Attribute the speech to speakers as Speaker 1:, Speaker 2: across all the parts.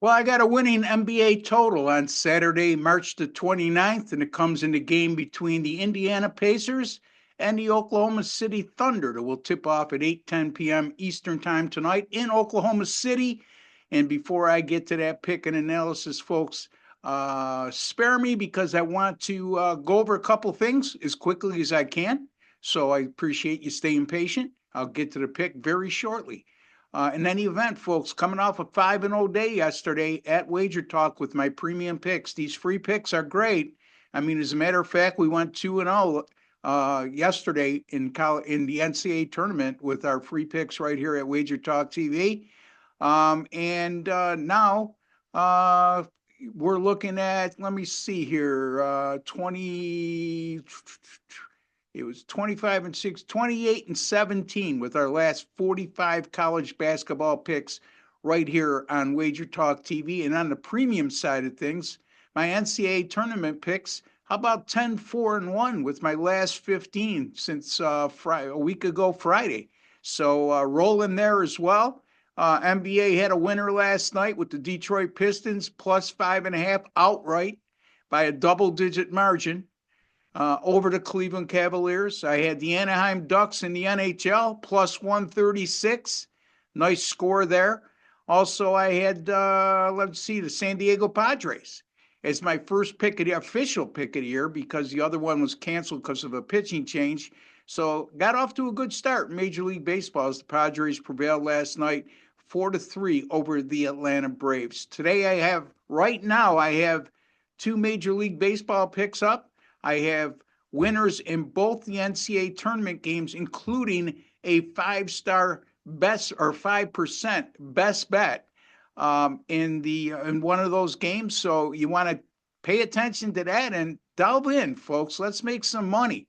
Speaker 1: Well, I got a winning NBA total on Saturday, March the 29th, and it comes in the game between the Indiana Pacers and the Oklahoma City Thunder that will tip off at 8:10 p.m. Eastern Time tonight in Oklahoma City. And before I get to that pick and analysis, folks, spare me because I want to go over a couple things as quickly as I can. So I appreciate you staying patient. I'll get to the pick very shortly. In any event, folks, coming off a 5-0 day yesterday at Wager Talk with my premium picks. These free picks are great. I mean, as a matter of fact, we went 2-0 yesterday in the NCAA tournament with our free picks right here at Wager Talk TV. And now uh, we're looking at, let me see here, 20. It was 25 and 6, 28 and 17 with our last 45 college basketball picks right here on Wager Talk TV. And on the premium side of things, my NCAA tournament picks, how about 10, 4, and 1 with my last 15 since a week ago Friday? So rolling there as well. NBA had a winner last night with the Detroit Pistons plus 5.5 outright by a double-digit margin over the Cleveland Cavaliers. I had the Anaheim Ducks in the NHL plus 136. Nice score there. Also, I had, let's see, the San Diego Padres as my first pick of the official pick of the year because the other one was canceled because of a pitching change. So got off to a good start in Major League Baseball as the Padres prevailed last night 4-3 over the Atlanta Braves. Right now, I have two Major League Baseball picks up. I have winners in both the NCAA tournament games, including a 5-star best or 5% best bet in one of those games. So you want to pay attention to that and delve in, folks. Let's make some money.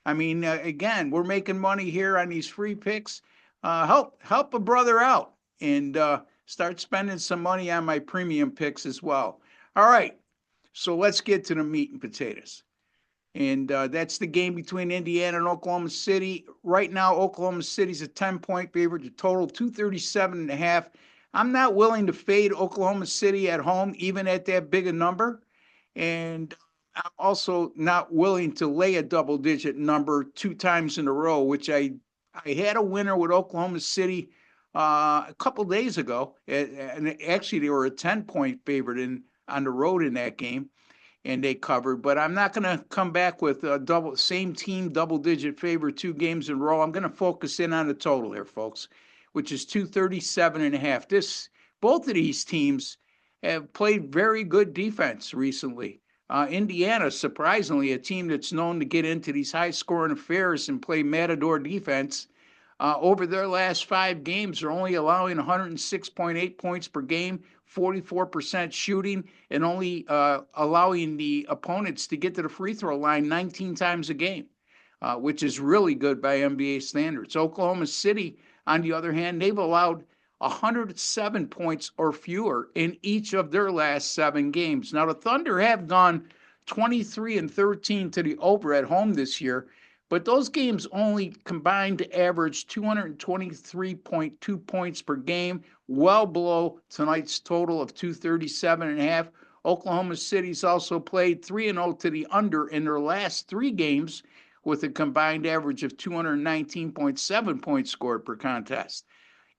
Speaker 1: I mean, again, we're making money here on these free picks. Help a brother out and start spending some money on my premium picks as well. All right, so let's get to the meat and potatoes. And that's the game between Indiana and Oklahoma City. Right now, Oklahoma City's a 10-point favorite. The total 237.5. I'm not willing to fade Oklahoma City at home, even at that big a number. And I'm also not willing to lay a double-digit number two times in a row, which I had a winner with Oklahoma City a couple days ago. And actually, they were a 10-point favorite on the road in that game and they covered. But I'm not going to come back with a same team double-digit favorite 2 games in a row. I'm going to focus in on the total here, folks, which is 237.5. Both of these teams have played very good defense recently. Indiana, surprisingly, a team that's known to get into these high-scoring affairs and play matador defense. Over their last 5 games, they're only allowing 106.8 points per game, 44% shooting, and only allowing the opponents to get to the free throw line 19 times a game, which is really good by NBA standards. Oklahoma City, on the other hand, they've allowed 107 points or fewer in each of their last 7 games. Now, the Thunder have gone 23-13 to the over at home this year, but those games only combined to average 223.2 points per game, well below tonight's total of 237.5. Oklahoma City's also played 3-0 to the under in their last 3 games with a combined average of 219.7 points scored per contest.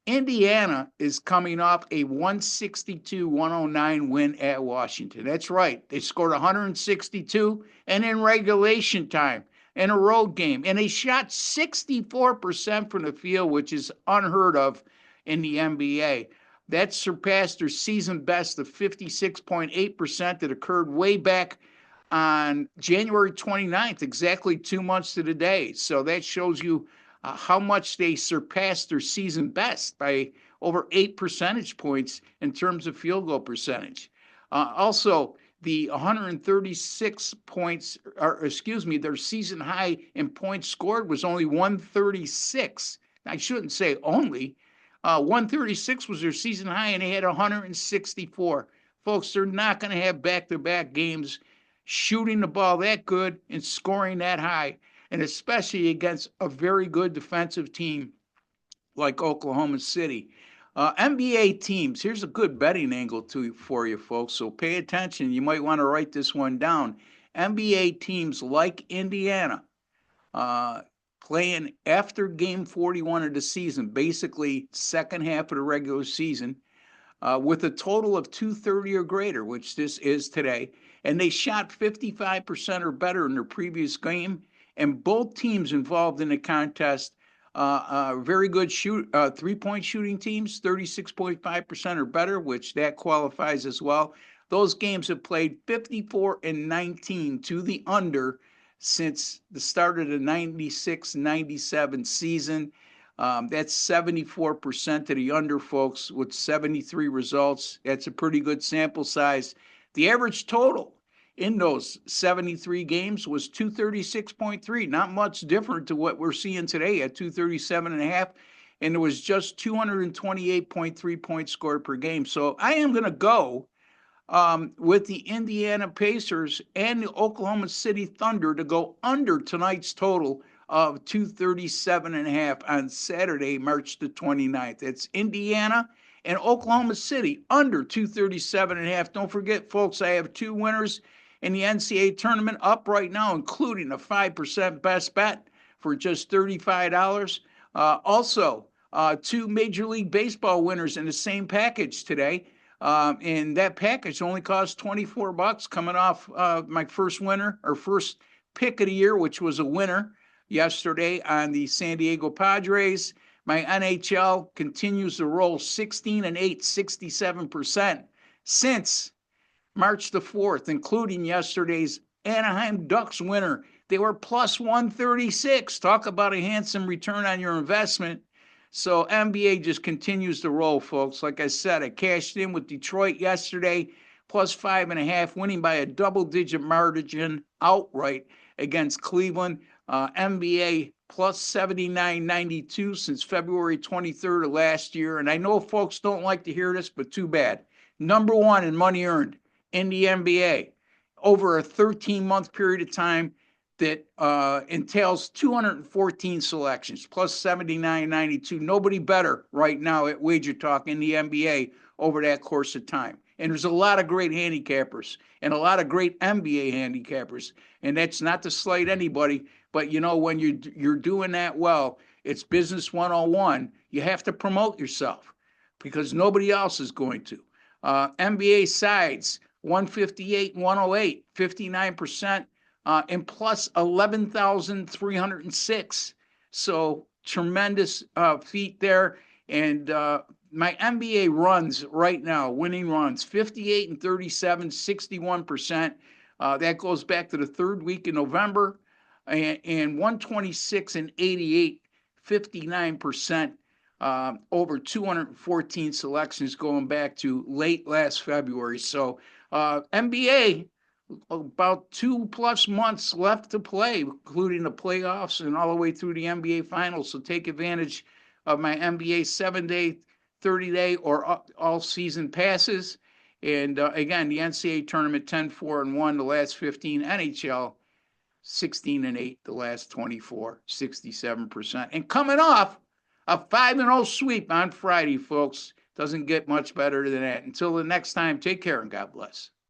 Speaker 1: Indiana is coming off a 162-109 win at Washington. That's right. They scored 162 and in regulation time in a road game. And they shot 64% from the field, which is unheard of in the NBA. That surpassed their season best of 56.8% that occurred way back on January 29th, exactly 2 months to the day. So that shows you how much they surpassed their season best by over 8 percentage points in terms of field goal percentage. Also, the 136 points, or excuse me, their season high in points scored was only 136. I shouldn't say only. 136 was their season high, and they had 164. Folks, they're not going to have back-to-back games shooting the ball that good and scoring that high, and especially against a very good defensive team like Oklahoma City. NBA teams, here's a good betting angle for you folks, so pay attention. You might want to write this one down. NBA teams like Indiana uh, playing after game 41 of the season, basically second half of the regular season, with a total of 230 or greater, which this is today. And they shot 55% or better in their previous game. And both teams involved in the contest, very good 3-point shooting teams, 36.5% or better, which that qualifies as well. Those games have played 54 and 19 to the under since the start of the 96-97 season. That's 74% to the under, folks, with 73 results. That's a pretty good sample size. The average total in those 73 games was 236.3, not much different to what we're seeing today at 237.5. And it was just 228.3 points scored per game. So I am going to go with the Indiana Pacers and the Oklahoma City Thunder to go under tonight's total of 237.5 on Saturday, March the 29th. It's Indiana and Oklahoma City under 237.5. Don't forget, folks, I have two winners in the NCAA tournament up right now, including a 5% best bet for just $35. Also, two Major League Baseball winners in the same package today. And that package only cost $24 coming off my first winner or first pick of the year, which was a winner yesterday on the San Diego Padres. My NHL continues to roll 16-8, 67% since March the 4th, including yesterday's Anaheim Ducks winner. They were plus 136. Talk about a handsome return on your investment. So NBA just continues to roll, folks. Like I said, I cashed in with Detroit yesterday, plus 5.5, winning by a double-digit margin outright against Cleveland. NBA plus 79.92 since February 23rd of last year. And I know folks don't like to hear this, but too bad. Number one in money earned in the NBA over a 13-month period of time that entails 214 selections, plus 79.92. Nobody better right now at Wager Talk in the NBA over that course of time. And there's a lot of great handicappers and a lot of great NBA handicappers. And that's not to slight anybody, but you know, when you're doing that well, it's business 101. You have to promote yourself because nobody else is going to. NBA sides, 158, 108, 59%. And plus 11,306. So tremendous feat there. And my NBA runs right now, winning runs, 58 and 37, 61%. That goes back to the third week in November. And 126 and 88, 59%. Over 214 selections going back to late last February. So NBA, about 2+ months left to play, including the playoffs and all the way through the NBA Finals. So take advantage of my NBA 7-day, 30-day, or all-season passes. And again, the NCAA tournament 10-4-1 the last 15, NHL 16-8 the last 24, 67%. And coming off a 5-0 sweep on Friday, folks. Doesn't get much better than that. Until the next time, take care and God bless.